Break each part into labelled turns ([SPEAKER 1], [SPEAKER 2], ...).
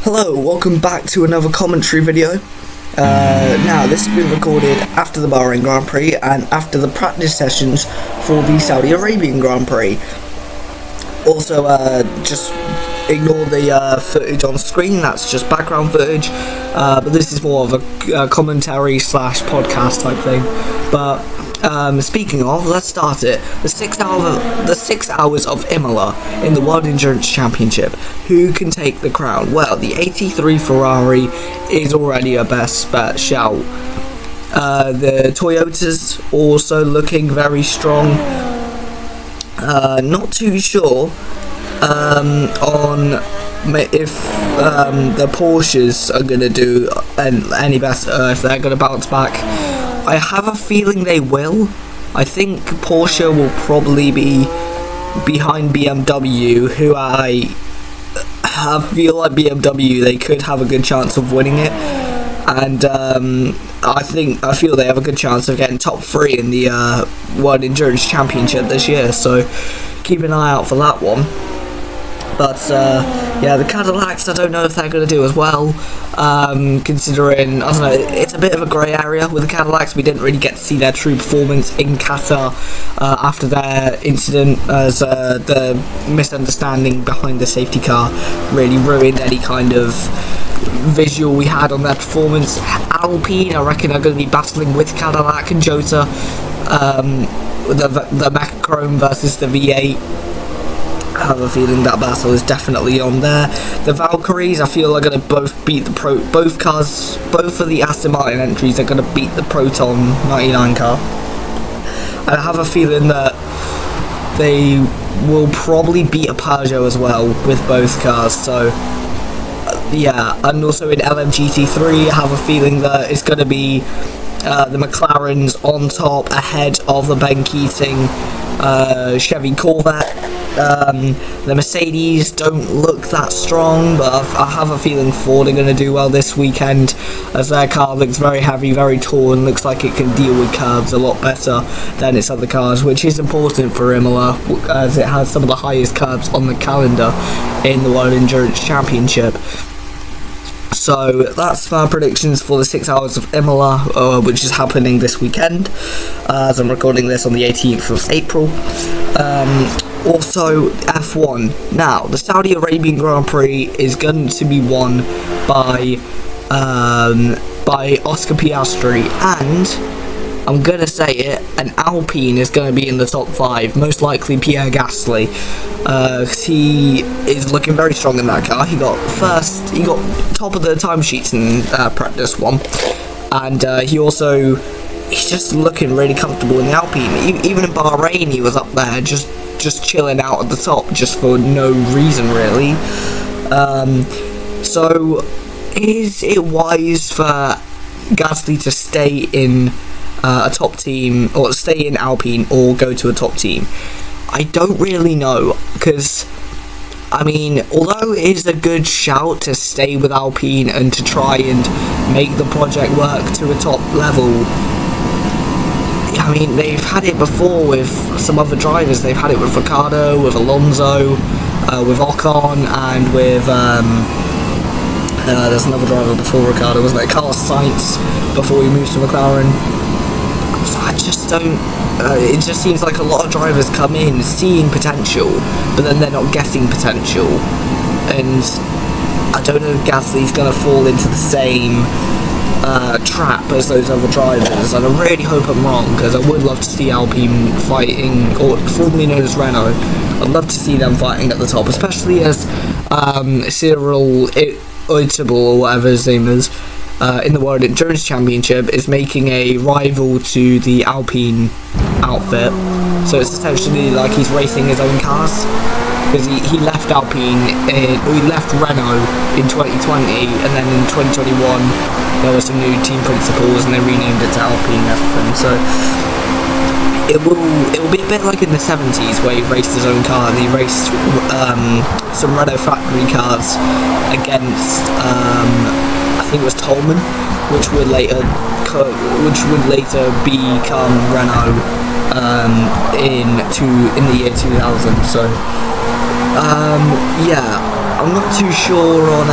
[SPEAKER 1] Hello, welcome back to another commentary video. Now, this has been recorded after the Bahrain Grand Prix and after the practice sessions for the Saudi Arabian Grand Prix. Also, just ignore the footage on screen, that's just background footage, but this is more of a commentary slash podcast type thing. But speaking of, let's start it. The 6 hours of Imola in the World Endurance Championship. Who can take the crown? Well, the 83 Ferrari is already a best bet shout. The Toyotas also looking very strong. Not too sure on if the Porsches are going to do any better, if they're going to bounce back. I have a feeling they will. I think Porsche will probably be behind BMW, who I feel like BMW, they could have a good chance of winning it. And I feel they have a good chance of getting top 3 in the World Endurance Championship this year, so keep an eye out for that one. But yeah, the Cadillacs, I don't know if they're going to do as well, considering, I don't know, it's a bit of a grey area with the Cadillacs. We didn't really get to see their true performance in Qatar after their incident, as the misunderstanding behind the safety car really ruined any kind of visual we had on their performance. Alpine, I reckon, are going to be battling with Cadillac and Jota, the Mechachrome versus the V8. I have a feeling that battle is definitely on there. The Valkyries, I feel, are going to both beat the both of the Aston Martin entries are going to beat the Proton 99 car. And I have a feeling that they will probably beat a Peugeot as well with both cars. So yeah, and also in LMGT3, I have a feeling that it's going to be the McLarens on top ahead of the Ben Keating Chevy Corvette. The Mercedes don't look that strong, but I have a feeling Ford are going to do well this weekend, as their car looks very heavy, very tall, and looks like it can deal with curbs a lot better than its other cars, which is important for Imola, as it has some of the highest curbs on the calendar in the World Endurance Championship. So that's my predictions for the 6 hours of Imola, which is happening this weekend, as I'm recording this on the 18th of April. Also, F1. Now, the Saudi Arabian Grand Prix is going to be won by Oscar Piastri, and I'm going to say it, an Alpine is going to be in the top 5, most likely Pierre Gasly. He is looking very strong in that car. He got top of the timesheets in practice 1, and he's just looking really comfortable in the Alpine. Even in Bahrain, he was up there just chilling out at the top, just for no reason really. So is it wise for Gasly to stay in a top team, or stay in Alpine, or go to a top team? I don't really know, because I mean, although it is a good shout to stay with Alpine and to try and make the project work to a top level, I mean, they've had it before with some other drivers. They've had it with Ricciardo, with Alonso, with Ocon, and with there's another driver before Ricciardo, wasn't there? Carlos Sainz, before he moved to McLaren. So I just don't. It just seems like a lot of drivers come in seeing potential, but then they're not getting potential. And I don't know if Gasly's going to fall into the same trap as those other drivers, and I really hope I'm wrong, because I would love to see Alpine fighting, or formerly known as Renault. I'd love to see them fighting at the top, especially as Cyril Oitable, or whatever his name is, in the World Endurance Championship, is making a rival to the Alpine outfit. So it's essentially like he's racing his own cars, because he left he left Renault in 2020, and then in 2021 there were some new team principles and they renamed it to Alpine and everything. So it will be a bit like in the 70s, where he raced his own car, and he raced some Renault factory cars against I think it was Tolman, which would later become Renault in the year 2000. So yeah, I'm not too sure on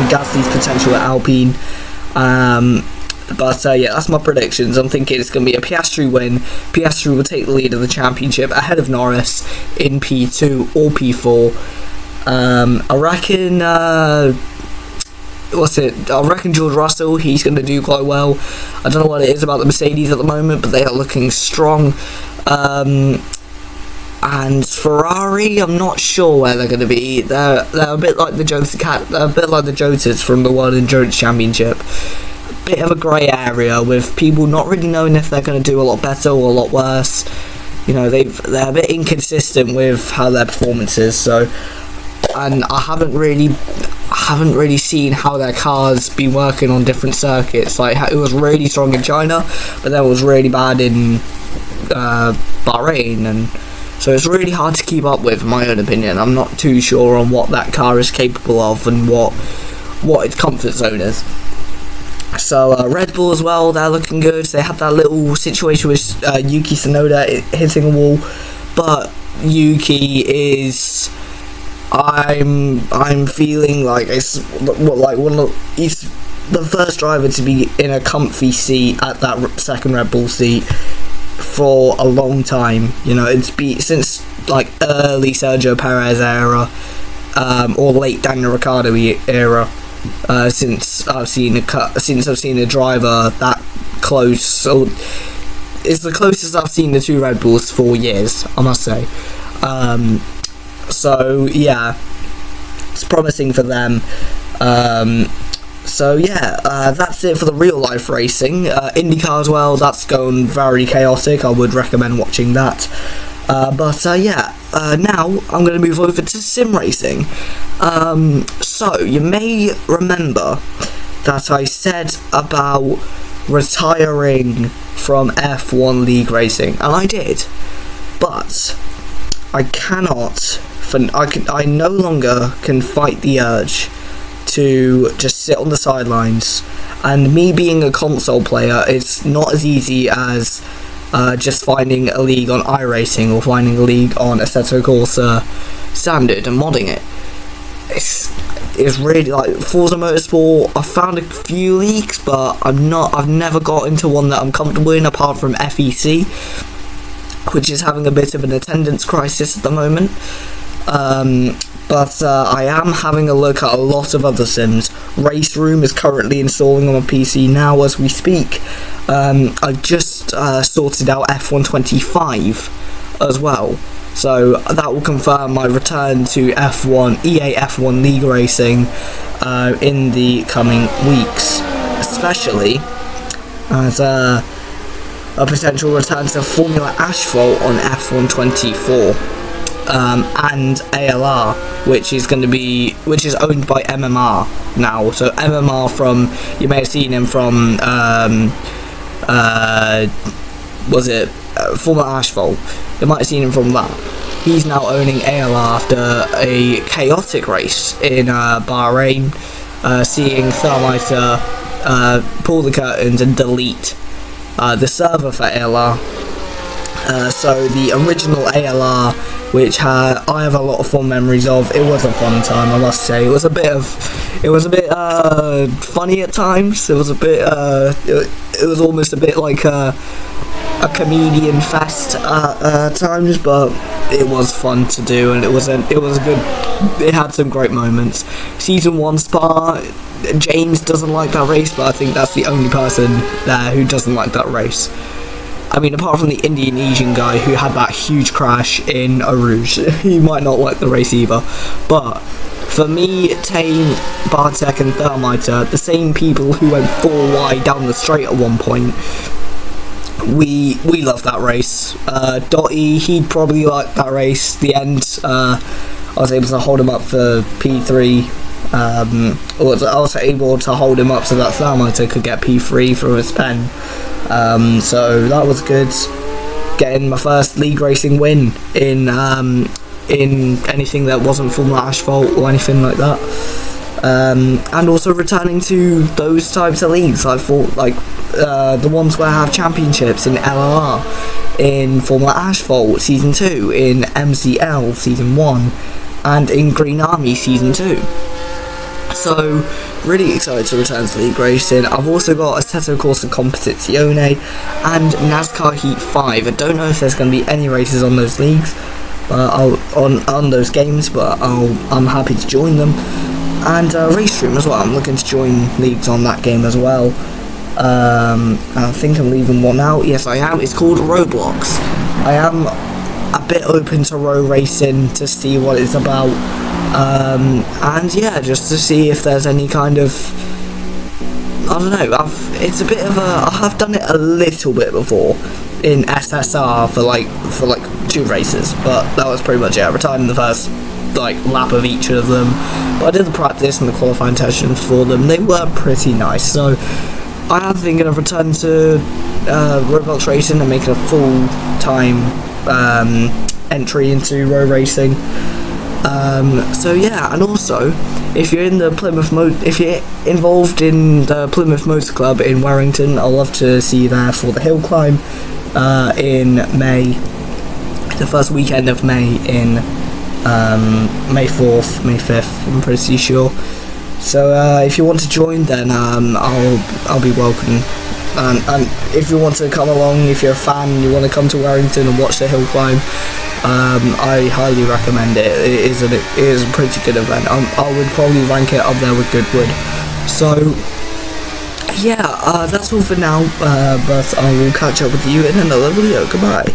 [SPEAKER 1] Gasly's potential at Alpine. But yeah, that's my predictions. I'm thinking it's going to be a Piastri win. Piastri will take the lead of the championship ahead of Norris in P2 or P4. I reckon. I reckon George Russell, he's going to do quite well. I don't know what it is about the Mercedes at the moment, but they are looking strong. And Ferrari, I'm not sure where they're going to be. They're a bit like the Jotas from the World Endurance Championship. A bit of a grey area with people not really knowing if they're going to do a lot better or a lot worse. You know, they're a bit inconsistent with how their performance is. So, and I haven't really seen how their cars been working on different circuits. Like, it was really strong in China, but then it was really bad in Bahrain, and so it's really hard to keep up with, in my own opinion. I'm not too sure on what that car is capable of and what its comfort zone is. So Red Bull as well, they're looking good. They had that little situation with Yuki Tsunoda hitting a wall, but Yuki is, I'm feeling like he's the first driver to be in a comfy seat at that second Red Bull seat for a long time. You know, it's been since like early Sergio Perez era, or late Daniel Ricciardo era. Since I've seen a driver that close, so it's the closest I've seen the two Red Bulls for years, I must say. So yeah, it's promising for them. So yeah, that's it for the real life racing. IndyCar as well, that's going very chaotic. I would recommend watching that. Now I'm going to move over to sim racing. So you may remember that I said about retiring from F1 league racing, and I did, but I no longer can fight the urge to just sit on the sidelines. And me being a console player, it's not as easy as just finding a league on iRacing or finding a league on Assetto Corsa Standard and modding it. It's really like Forza Motorsport. I found a few leagues, but I've never got into one that I'm comfortable in, apart from FEC, which is having a bit of an attendance crisis at the moment. But I am having a look at a lot of other sims. Race Room is currently installing on my PC now as we speak. I've just sorted out F125 as well, so that will confirm my return to EA F1 League Racing in the coming weeks, especially as a potential return to Formula Asphalt on F124. And ALR, which is owned by MMR now. So MMR you may have seen him from Formula Asphalt. You might have seen him from that. He's now owning ALR after a chaotic race in Bahrain, seeing Thermiter pull the curtains and delete the server for ALR. So the original ALR, which I have a lot of fond memories of. It was a fun time, I must say. It was a bit funny at times. It was it was almost a bit like a comedian fest at times, but it was fun to do, and it was good. It had some great moments. Season 1 Spa, James doesn't like that race, but I think that's the only person there who doesn't like that race. I mean, apart from the Indonesian guy who had that huge crash in Eau Rouge, he might not like the race either. But for me, Tame, Bartek and Thermiter, the same people who went 4 wide down the straight at one point, we love that race. Dotty, he'd probably like that race. The end, I was able to hold him up for P3. I was able to hold him up so that Thermiter could get P3 for his pen. So that was good. Getting my first league racing win in anything that wasn't Formula Asphalt or anything like that. And also returning to those types of leagues. I thought the ones where I have championships in LLR, in Formula Asphalt Season 2, in MCL Season 1, and in Green Army Season 2. So, really excited to return to league racing. I've also got Assetto Corsa Competizione and NASCAR Heat 5. I don't know if there's going to be any races on those leagues, on those games, but I'm happy to join them. And Race Stream as well. I'm looking to join leagues on that game as well. I think I'm leaving one out. Yes, I am. It's called Roblox. I am a bit open to row racing to see what it's about. And yeah, just to see if there's any kind of, I don't know, it's a bit of I have done it a little bit before in SSR for like 2 races, but that was pretty much it. I retired in the first lap of each of them, but I did the practice and the qualifying sessions for them. They were pretty nice, so I am thinking of returning to Roblox racing and making a full-time entry into row racing. So yeah, and also if you're involved in the Plymouth Motor Club in Warrington, I'd love to see you there for the hill climb in May, the first weekend of May, in May 4th, May 5th, I'm pretty sure. So if you want to join, then I'll be welcome. And if you want to come along, if you're a fan and you want to come to Warrington and watch the hill climb, I highly recommend it. It is a pretty good event. I would probably rank it up there with Goodwood. So yeah, that's all for now, but I will catch up with you in another video. Goodbye.